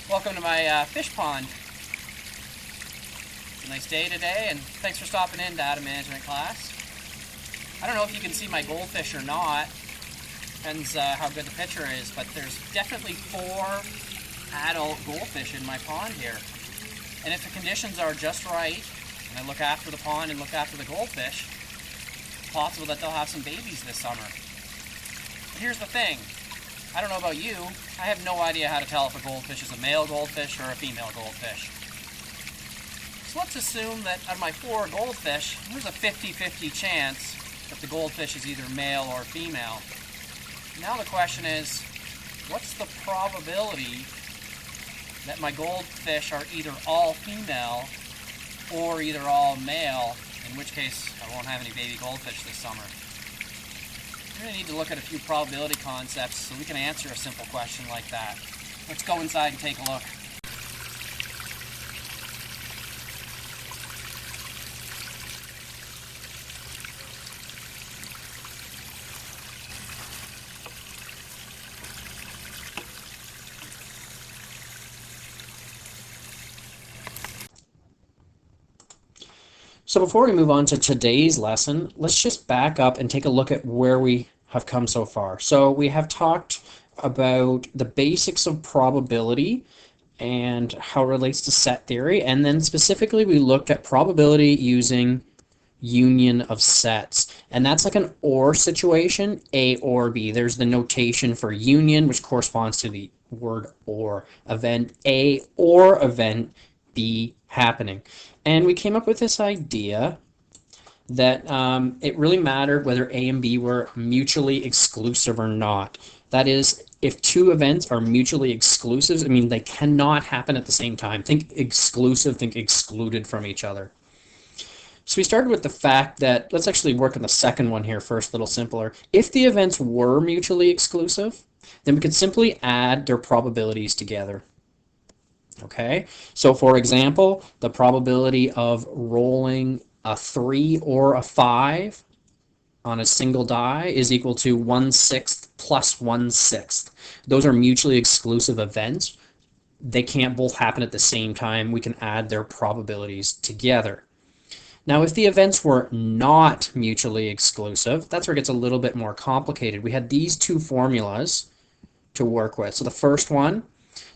Welcome to my fish pond. Nice day today, and thanks for stopping in, data management class. I don't know if you can see my goldfish or not. Depends how good the picture is, but there's definitely 4 adult goldfish in my pond here. And if the conditions are just right, and I look after the pond and look after the goldfish, it's possible that they'll have some babies this summer. But here's the thing. I don't know about you, I have no idea how to tell if a goldfish is a male goldfish or a female goldfish. So let's assume that out of my 4 goldfish, there's a 50-50 chance that the goldfish is either male or female. Now the question is, what's the probability that my goldfish are either all female or either all male, in which case I won't have any baby goldfish this summer? We're going to need to look at a few probability concepts so we can answer a simple question like that. Let's go inside and take a look. So before we move on to today's lesson, let's just back up and take a look at where we have come so far. So we have talked about the basics of probability and how it relates to set theory, and then specifically we looked at probability using union of sets, and that's like an OR situation, A or B. There's the notation for union, which corresponds to the word OR, event A or event B happening. And we came up with this idea that it really mattered whether A and B were mutually exclusive or not. That is, if 2 events are mutually exclusive, I mean they cannot happen at the same time. Think exclusive, think excluded from each other. So we started with the fact that, let's actually work on the second one here first, a little simpler. If the events were mutually exclusive, then we could simply add their probabilities together. Okay, so for example, the probability of rolling a 3 or a 5 on a single die is equal to 1/6 plus 1/6. Those are mutually exclusive events. They can't both happen at the same time. We can add their probabilities together. Now, if the events were not mutually exclusive, that's where it gets a little bit more complicated. We had these 2 formulas to work with. So the first one,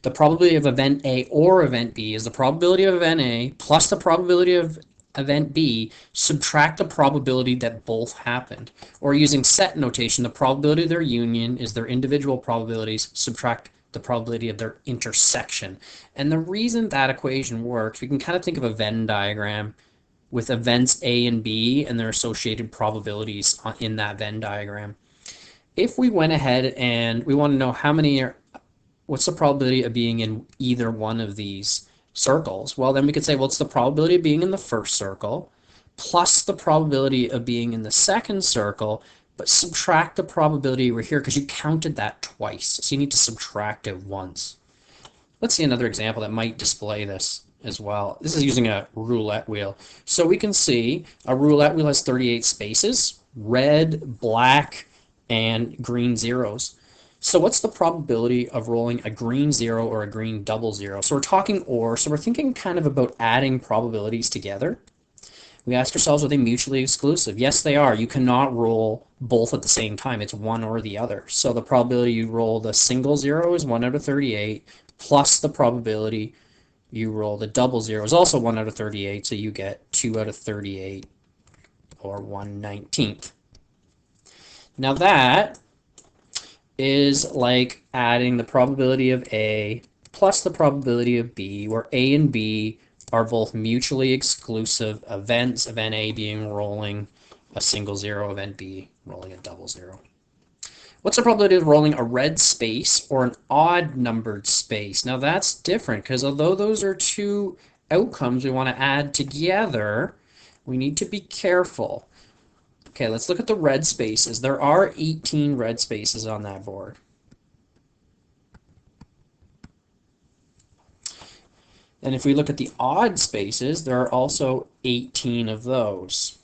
the probability of event A or event B is the probability of event A plus the probability of event B, subtract the probability that both happened. Or using set notation, the probability of their union is their individual probabilities, subtract the probability of their intersection. And the reason that equation works, we can kind of think of a Venn diagram with events A and B and their associated probabilities in that Venn diagram. If we went ahead and we want to know how many are, what's the probability of being in either one of these circles? Well, then we could say, well, it's the probability of being in the first circle plus the probability of being in the second circle, but subtract the probability over here because you counted that twice. So you need to subtract it once. Let's see another example that might display this as well. This is using a roulette wheel. So we can see a roulette wheel has 38 spaces, red, black, and green zeros. So what's the probability of rolling a green 0 or a green double 0? So we're talking OR, so we're thinking kind of about adding probabilities together. We ask ourselves, are they mutually exclusive? Yes, they are. You cannot roll both at the same time. It's one or the other. So the probability you roll the single 0 is 1 out of 38, plus the probability you roll the double 0 is also 1 out of 38, so you get 2 out of 38, or 1/19. Now that is like adding the probability of A plus the probability of B, where A and B are both mutually exclusive events, event A being rolling a single 0, event B rolling a double 0. What's the probability of rolling a red space or an odd numbered space? Now that's different because although those are 2 outcomes we want to add together, we need to be careful. Okay, let's look at the red spaces. There are 18 red spaces on that board. And if we look at the odd spaces, there are also 18 of those.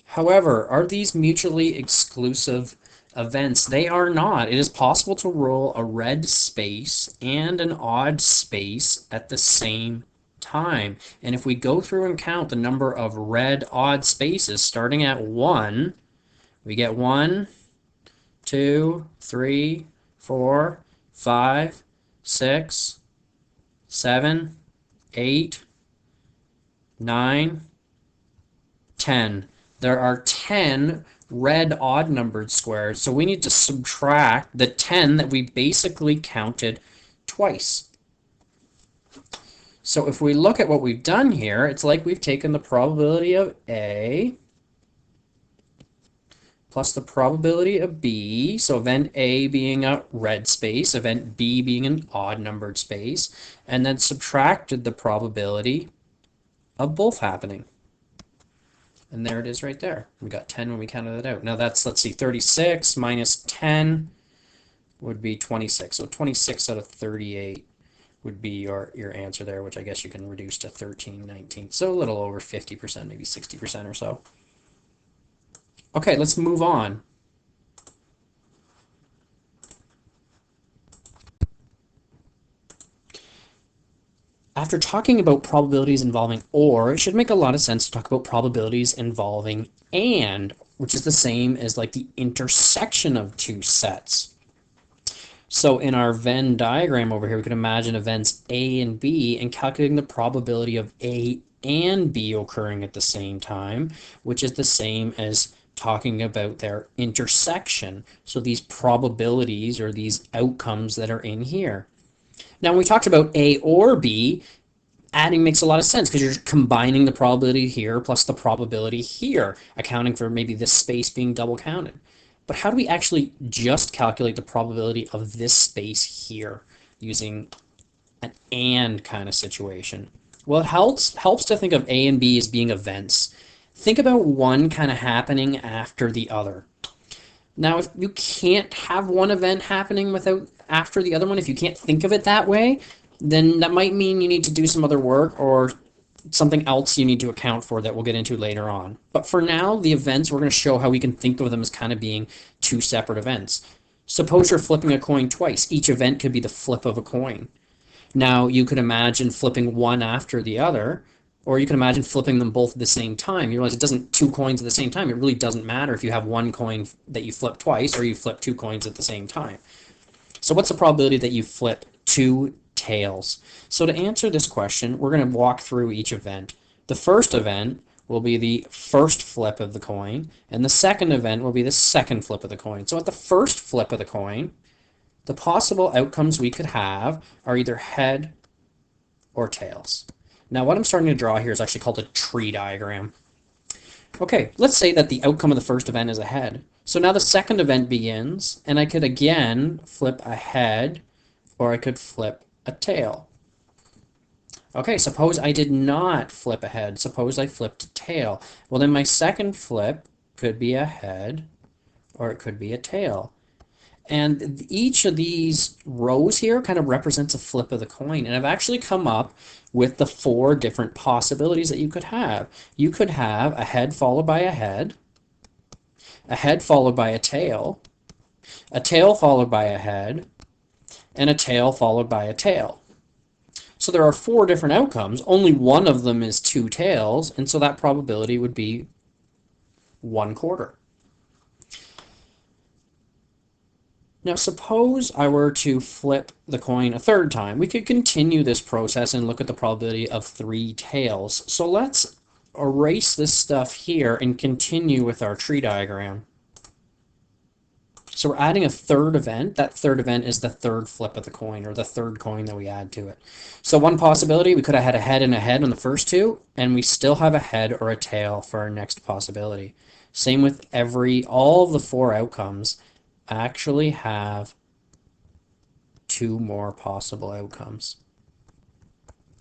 However, are these mutually exclusive events. They are not. It is possible to roll a red space and an odd space at the same time. And if we go through and count the number of red odd spaces starting at 1, we get 1, 2, 3, 4, 5, 6, 7, 8, 9, 10. There are 10 red odd numbered squares, so we need to subtract the 10 that we basically counted twice. So if we look at what we've done here, it's like we've taken the probability of A plus the probability of B, so event A being a red space, event B being an odd numbered space, and then subtracted the probability of both happening. And there it is right there. We got 10 when we counted it out. Now that's, let's see, 36 minus 10 would be 26. So 26 out of 38 would be your answer there, which I guess you can reduce to 13, 19. So a little over 50%, maybe 60% or so. Okay, let's move on. After talking about probabilities involving or, it should make a lot of sense to talk about probabilities involving and, which is the same as like the intersection of two sets. So in our Venn diagram over here, we can imagine events A and B and calculating the probability of A and B occurring at the same time, which is the same as talking about their intersection. So these probabilities or these outcomes that are in here. Now, when we talked about A or B, adding makes a lot of sense because you're combining the probability here plus the probability here, accounting for maybe this space being double counted. But how do we actually just calculate the probability of this space here using an and kind of situation? Well, it helps to think of A and B as being events. Think about one kind of happening after the other. Now, if you can't have one event happening after the other one, if you can't think of it that way, then that might mean you need to do some other work or something else you need to account for that we'll get into later on. But for now, the events, we're going to show how we can think of them as kind of being two separate events. Suppose you're flipping a coin twice. Each event could be the flip of a coin. Now, you could imagine flipping one after the other, or you can imagine flipping them both at the same time. You realize it doesn't two coins at the same time. It really doesn't matter if you have one coin that you flip twice or you flip two coins at the same time. So what's the probability that you flip two tails? So to answer this question, we're going to walk through each event. The first event will be the first flip of the coin, and the second event will be the second flip of the coin. So at the first flip of the coin, the possible outcomes we could have are either head or tails. Now what I'm starting to draw here is actually called a tree diagram. Okay, let's say that the outcome of the first event is a head. So now the second event begins, and I could again flip a head, or I could flip a tail. Okay, suppose I did not flip a head. Suppose I flipped a tail. Well, then my second flip could be a head, or it could be a tail. And each of these rows here kind of represents a flip of the coin. And I've actually come up with the 4 different possibilities that you could have. You could have a head followed by a head followed by a tail followed by a head, and a tail followed by a tail. So there are 4 different outcomes. Only one of them is 2 tails, and so that probability would be 1/4. Now suppose I were to flip the coin a third time. We could continue this process and look at the probability of 3 tails. So let's erase this stuff here and continue with our tree diagram. So we're adding a third event. That third event is the third flip of the coin, or the third coin that we add to it. So one possibility, we could have had a head and a head on the first 2, and we still have a head or a tail for our next possibility. Same with all of the 4 outcomes actually have 2 more possible outcomes.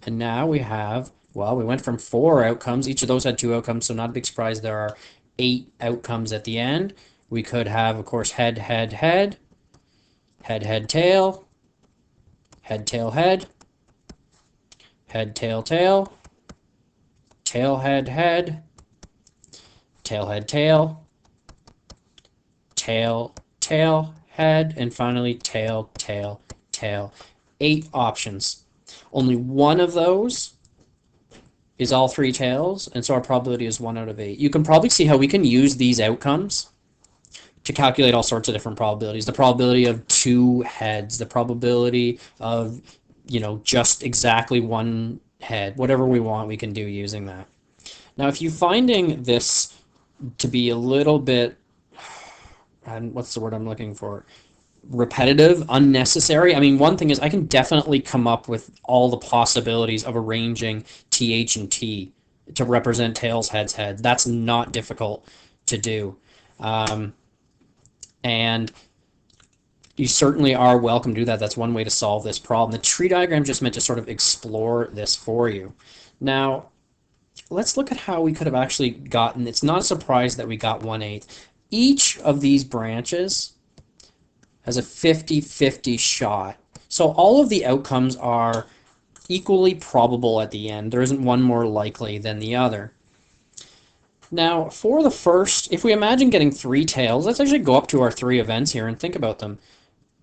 And now we have, well, we went from 4 outcomes. Each of those had 2 outcomes, so not a big surprise. There are 8 outcomes at the end. We could have, of course, head, head, head, head, head, tail, head, tail, head, head, tail, tail, tail, head, head, tail, head, tail, tail, tail, head, and finally tail, tail, tail. 8 options. Only one of those is all 3 tails, and so our probability is 1 out of 8. You can probably see how we can use these outcomes to calculate all sorts of different probabilities. The probability of 2 heads, the probability of, just exactly 1 head. Whatever we want, we can do using that. Now, if you're finding this to be a little bit, what's the word I'm looking for? Repetitive, unnecessary. I mean, one thing is I can definitely come up with all the possibilities of arranging TH and T to represent tails, heads, heads. That's not difficult to do. And you certainly are welcome to do that. That's one way to solve this problem. The tree diagram just meant to sort of explore this for you. Now, let's look at how we could have actually gotten, it's not a surprise that we got 1/8. Each of these branches has a 50-50 shot. So all of the outcomes are equally probable at the end. There isn't one more likely than the other. Now, for the first, if we imagine getting 3 tails, let's actually go up to our 3 events here and think about them.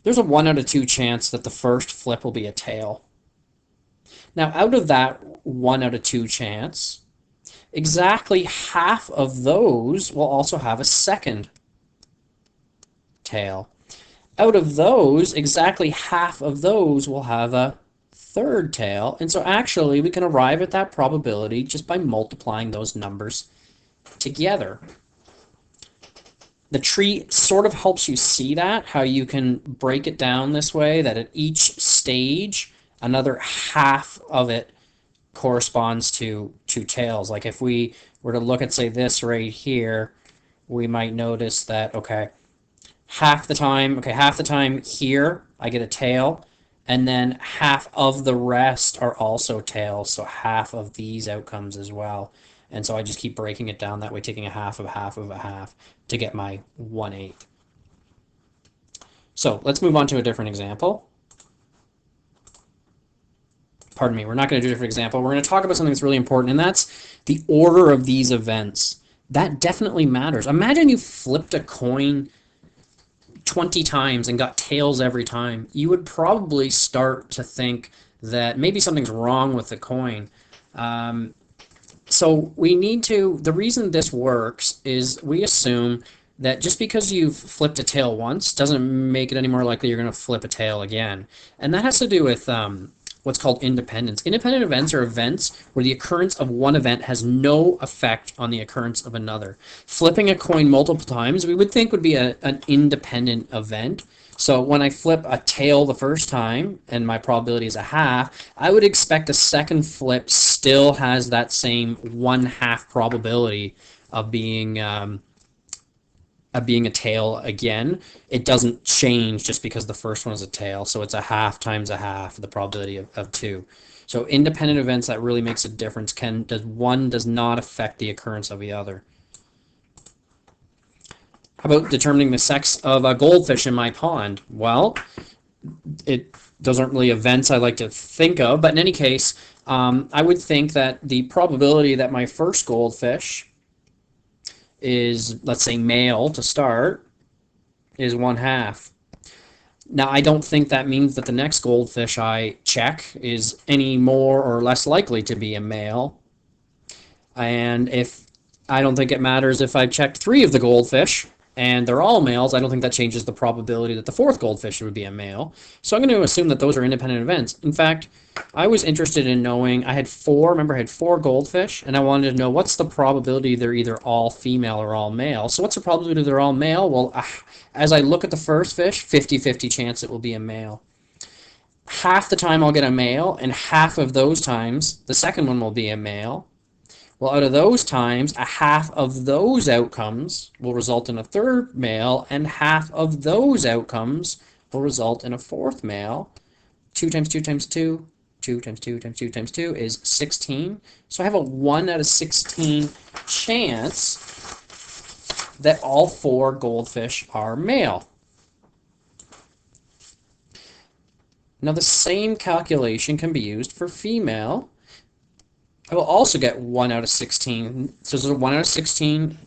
There's a 1 out of 2 chance that the first flip will be a tail. Now, out of that 1 out of 2 chance, exactly half of those will also have a second tail. Out of those, exactly half of those will have a third tail. And so actually we can arrive at that probability just by multiplying those numbers together. The tree sort of helps you see that, how you can break it down this way, that at each stage, another half of it corresponds to 2 tails. Like if we were to look at, say, this right here, we might notice that, okay, half the time here I get a tail, and then half of the rest are also tails, so half of these outcomes as well. And so I just keep breaking it down that way, taking a half of a half of a half to get my 1/8. So let's move on to a different example. Pardon me, we're not going to do a different example. We're going to talk about something that's really important, and that's the order of these events. That definitely matters. Imagine you flipped a coin 20 times and got tails every time. You would probably start to think that maybe something's wrong with the coin. So we need to, the reason this works is we assume that just because you've flipped a tail once doesn't make it any more likely you're going to flip a tail again. And that has to do with what's called independence. Independent events are events where the occurrence of one event has no effect on the occurrence of another. Flipping a coin multiple times we would think would be an independent event. So when I flip a tail the first time and my probability is a half, I would expect a second flip still has that same 1/2 probability of being a tail again. It doesn't change just because the first one is a tail, so it's a half times a half, the probability of 2. So independent events, that really makes a difference. One does not affect the occurrence of the other. How about determining the sex of a goldfish in my pond? Well, those aren't really events I like to think of, but in any case, I would think that the probability that my first goldfish is, let's say, male to start, is 1/2. Now, I don't think that means that the next goldfish I check is any more or less likely to be a male. And I don't think it matters if I checked 3 of the goldfish and they're all males. I don't think that changes the probability that the 4th goldfish would be a male. So I'm going to assume that those are independent events. In fact, I was interested in knowing, I had 4 goldfish, and I wanted to know what's the probability they're either all female or all male. So what's the probability they're all male? Well, as I look at the first fish, 50-50 chance it will be a male. Half the time I'll get a male, and half of those times the second one will be a male. Well, out of those times, a half of those outcomes will result in a 3rd male, and half of those outcomes will result in a 4th male. 2 times 2 times 2, 2 times 2 times 2 times 2 is 16. So I have a 1 out of 16 chance that all 4 goldfish are male. Now the same calculation can be used for female. I will also get 1 out of 16. So there's a 1 out of 16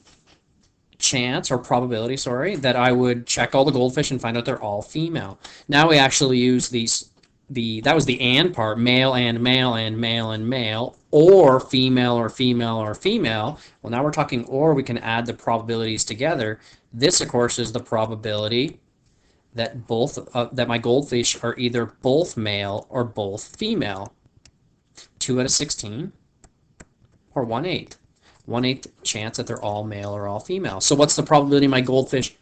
chance or probability, sorry, that I would check all the goldfish and find out they're all female. Now we actually use that was the and part, male and male and male and male, or female or female or female. Well, now we're talking or. We can add the probabilities together. This, of course, is the probability that that my goldfish are either both male or both female. 2 out of 16, or 1/8. 1/8 chance that they're all male or all female. So what's the probability my goldfish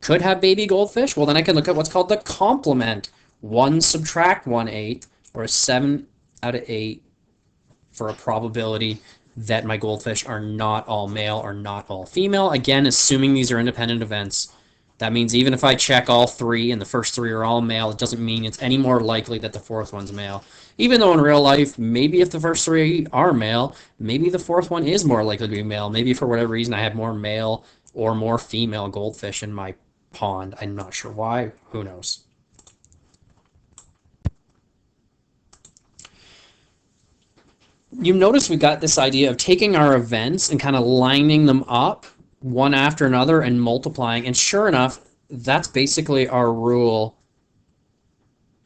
could have baby goldfish? Well, then I can look at what's called the complement. 1 subtract 1/8, or a 7 out of 8 for a probability that my goldfish are not all male or not all female. Again, assuming these are independent events. That means even if I check all 3 and the first 3 are all male, it doesn't mean it's any more likely that the 4th one's male. Even though in real life, maybe if the first 3 are male, maybe the 4th one is more likely to be male. Maybe for whatever reason I have more male or more female goldfish in my pond. I'm not sure why. Who knows? You notice we got this idea of taking our events and kind of lining them up one after another and multiplying. And sure enough, that's basically our rule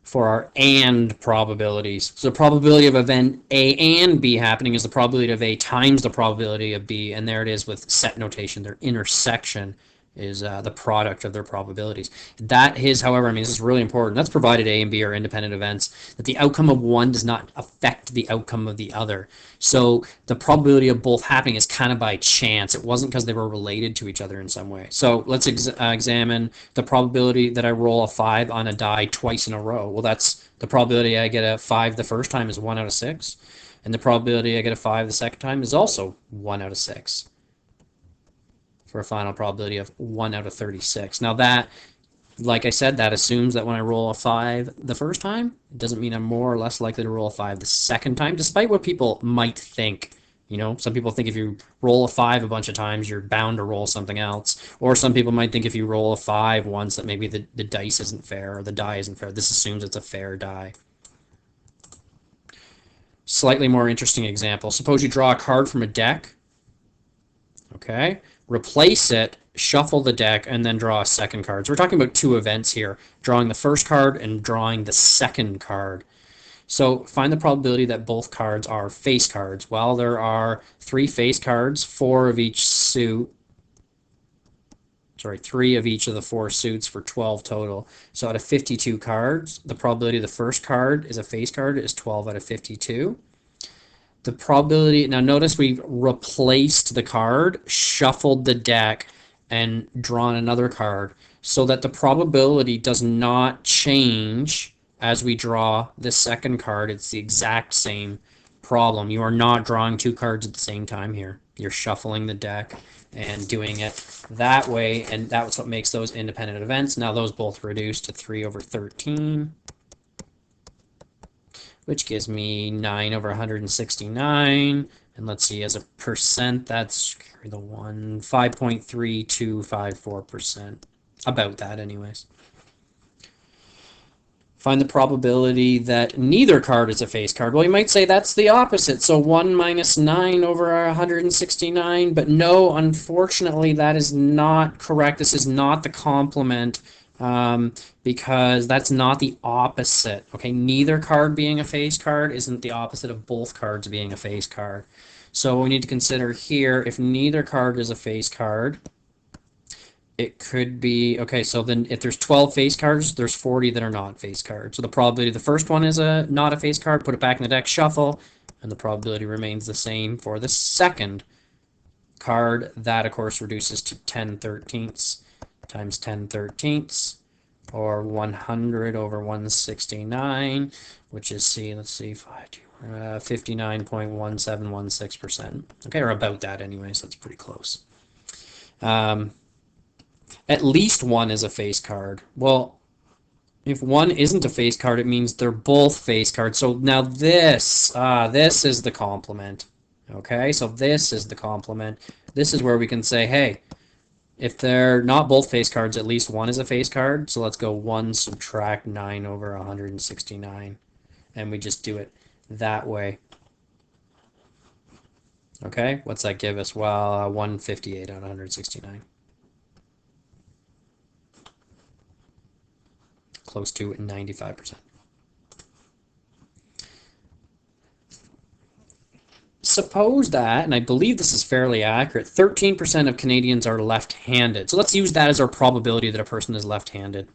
for our and probabilities. So the probability of event A and B happening is the probability of A times the probability of B. And there it is with set notation. Their intersection is the product of their probabilities. That is, however, I mean, this is really important. That's provided A and B are independent events, that the outcome of one does not affect the outcome of the other. So the probability of both happening is kind of by chance. It wasn't because they were related to each other in some way. So let's examine the probability that I roll a 5 on a die twice in a row. Well, that's the probability I get a 5 the first time is 1 out of 6. And the probability I get a 5 the second time is also 1 out of 6. For a final probability of 1 out of 36. Now that, like I said, that assumes that when I roll a 5 the first time, it doesn't mean I'm more or less likely to roll a 5 the second time, despite what people might think. You know, some people think if you roll a 5 a bunch of times, you're bound to roll something else. Or some people might think if you roll a 5 once that maybe the dice isn't fair or the die isn't fair. This assumes it's a fair die. Slightly more interesting example. Suppose you draw a card from a deck. Okay, replace it, shuffle the deck, and then draw a second card. So we're talking about 2 events here, drawing the first card and drawing the second card. So find the probability that both cards are face cards. Well, there are 3 face cards, 4 of each suit. Sorry, 3 of each of the 4 suits for 12 total. So out of 52 cards, the probability the first card is a face card is 12 out of 52. The probability, now notice we've replaced the card, shuffled the deck, and drawn another card so that the probability does not change as we draw the second card. It's the exact same problem. You are not drawing 2 cards at the same time here. You're shuffling the deck and doing it that way, and that's what makes those independent events. Now those both reduce to 3 over 13. Which gives me 9 over 169. And let's see, as a percent, that's the 5.3254%. About that, anyways. Find the probability that neither card is a face card. Well, you might say that's the opposite. So 1 minus 9 over 169. But no, unfortunately, that is not correct. This is not the complement. Because that's not the opposite. Okay, neither card being a face card isn't the opposite of both cards being a face card. So we need to consider here, if neither card is a face card, it could be, okay, so then if there's 12 face cards, there's 40 that are not face cards. So the probability the first one is not a face card, put it back in the deck, shuffle, and the probability remains the same for the second card. That, of course, reduces to 10/13 times 10/13, or 100 over 169, which is, let's see, 59.1716%. Okay, or about that anyways, that's pretty close. At least one is a face card. Well, if one isn't a face card, it means they're both face cards. So now this is the complement. Okay, so this is the complement. This is where we can say, hey, if they're not both face cards, at least one is a face card. So let's go 1 subtract 9 over 169. And we just do it that way. Okay, what's that give us? Well, 158 out of 169. close to 95%. Suppose that, and I believe this is fairly accurate, 13% of Canadians are left-handed. So let's use that as our probability that a person is left-handed.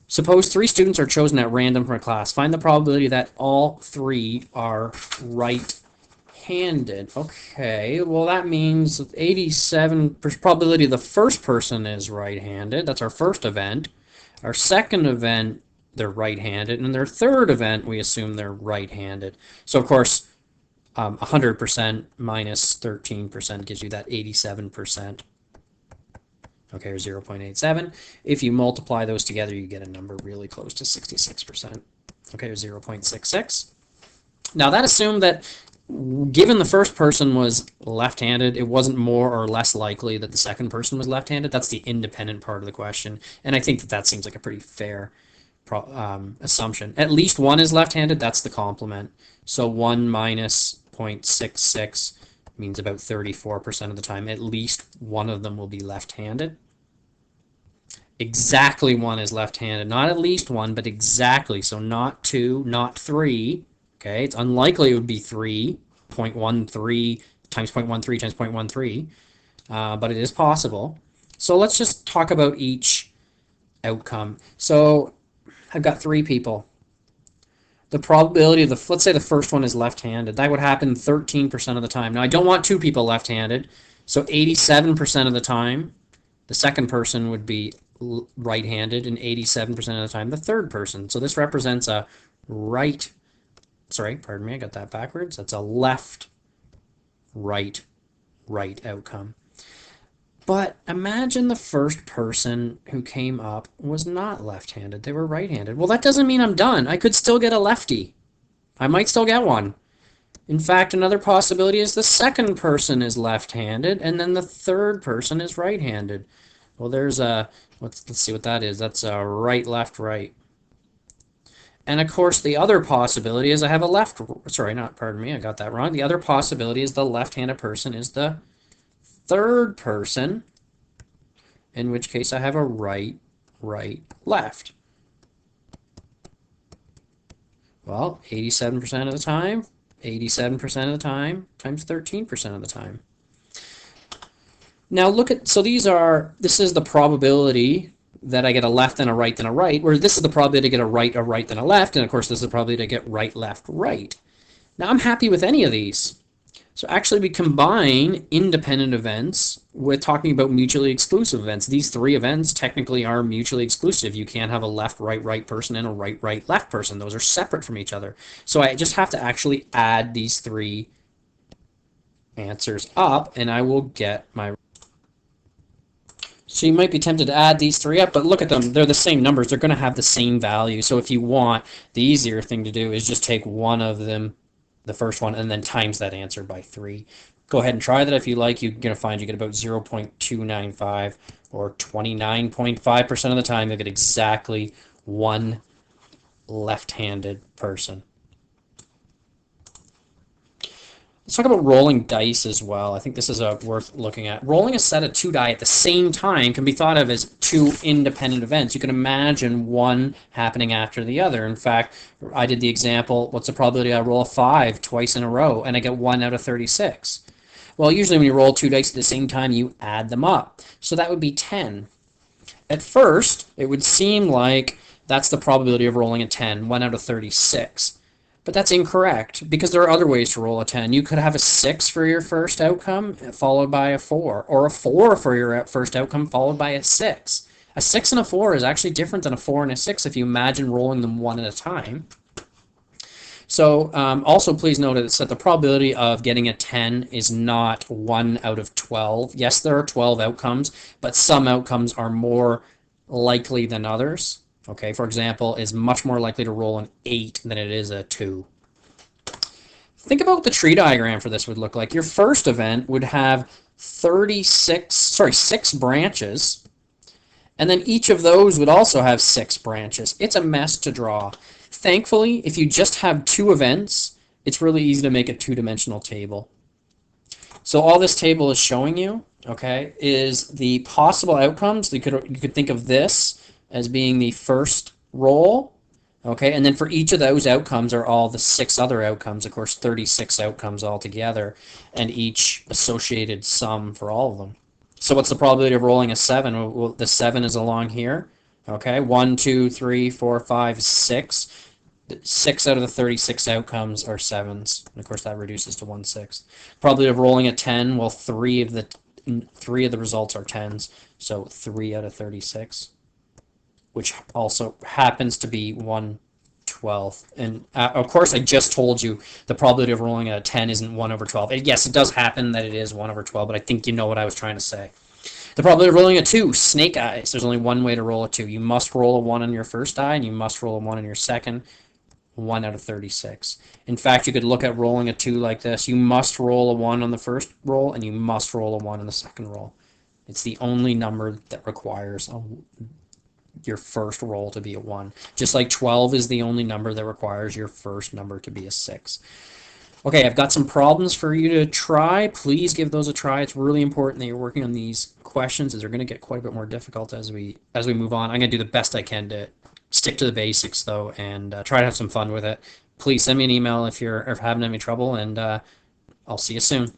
Suppose 3 students are chosen at random from a class. Find the probability that all 3 are right-handed. Okay, well that means 87% probability the first person is right-handed. That's our first event. Our second event, they're right-handed. And their third event, we assume they're right-handed. So of course, 100% minus 13% gives you that 87%. Okay, or 0.87. If you multiply those together, you get a number really close to 66%. Okay, or 0.66. Now that assumed that given the first person was left-handed, it wasn't more or less likely that the second person was left-handed. That's the independent part of the question. And I think that that seems like a pretty fair assumption. At least one is left-handed, that's the complement. So 1 minus 0.66 means about 34% of the time at least one of them will be left-handed. Exactly one is left-handed, not at least one, but exactly. So not 2, not 3. Okay, it's unlikely it would be 3.13 times 0.13 times 0.13, but it is possible. So let's just talk about each outcome. So I've got 3 people. The probability of let's say the first one is left-handed. That would happen 13% of the time. Now I don't want 2 people left-handed, so 87% of the time the second person would be right-handed, and 87% of the time the third person. So this represents a right, sorry, pardon me, I got that backwards. That's a left, right, right outcome. But imagine the first person who came up was not left-handed. They were right-handed. Well, that doesn't mean I'm done. I could still get a lefty. I might still get one. In fact, another possibility is the second person is left-handed, and then the third person is right-handed. Well, there's a, let's see what that is. That's a right, left, right. And of course, the other possibility is I have a left, sorry, not, pardon me, I got that wrong. The other possibility is the left-handed person is the third person, in which case I have a right, right, left. Well, 87% of the time, 87% of the time, times 13% of the time. Now look at, so this is the probability that I get a left and a right then a right, where this is the probability to get a right then a left, and of course this is the probability to get right, left, right. Now I'm happy with any of these. So actually we combine independent events with talking about mutually exclusive events. These 3 events technically are mutually exclusive. You can't have a left, right, right person and a right, right, left person. Those are separate from each other. So I just have to actually add these 3 answers up and I will get my... So you might be tempted to add these 3 up, but look at them. They're the same numbers. They're going to have the same value. So if you want, the easier thing to do is just take one of them, the first one, and then times that answer by 3. Go ahead and try that if you like. You're going to find you get about 0.295 or 29.5% of the time you'll get exactly one left-handed person. Let's talk about rolling dice as well. I think this is worth looking at. Rolling a set of 2 die at the same time can be thought of as 2 independent events. You can imagine one happening after the other. In fact, I did the example, what's the probability I roll a 5 twice in a row and I get 1 out of 36? Well, usually when you roll 2 dice at the same time, you add them up. So that would be 10. At first, it would seem like that's the probability of rolling a 10, 1 out of 36. But that's incorrect, because there are other ways to roll a 10. You could have a 6 for your first outcome, followed by a 4, or a 4 for your first outcome, followed by a 6. A 6 and a 4 is actually different than a 4 and a 6 if you imagine rolling them one at a time. So also please notice that the probability of getting a 10 is not 1 out of 12. Yes, there are 12 outcomes, but some outcomes are more likely than others. Okay, for example, is much more likely to roll an 8 than it is a 2. Think about what the tree diagram for this would look like. Your first event would have 6 branches, and then each of those would also have 6 branches. It's a mess to draw. Thankfully, if you just have 2 events, it's really easy to make a 2-dimensional table. So all this table is showing you, okay, is the possible outcomes. You could think of this as being the first roll. Okay, and then for each of those outcomes are all the 6 other outcomes, of course 36 outcomes altogether, and each associated sum for all of them. So what's the probability of rolling a 7? Well, the 7 is along here. Okay, 1, 2, 3, 4, 5, 6. 6 out of the 36 outcomes are 7s. And of course that reduces to 1/6. Probability of rolling a 10, well, 3 of the results are 10s, so 3 out of 36, which also happens to be 1/12. And of course, I just told you the probability of rolling a 10 isn't 1/12. And yes, it does happen that it is 1/12, but I think you know what I was trying to say. The probability of rolling a 2, snake eyes. There's only one way to roll a 2. You must roll a 1 on your first die, and you must roll a 1 on your second. 1 out of 36. In fact, you could look at rolling a 2 like this. You must roll a 1 on the first roll, and you must roll a 1 on the second roll. It's the only number that requires your first roll to be a 1. Just like 12 is the only number that requires your first number to be a 6. Okay, I've got some problems for you to try. Please give those a try. It's really important that you're working on these questions, as they're going to get quite a bit more difficult as we move on. I'm going to do the best I can to stick to the basics, though, and try to have some fun with it. Please send me an email if you're having any trouble, and I'll see you soon.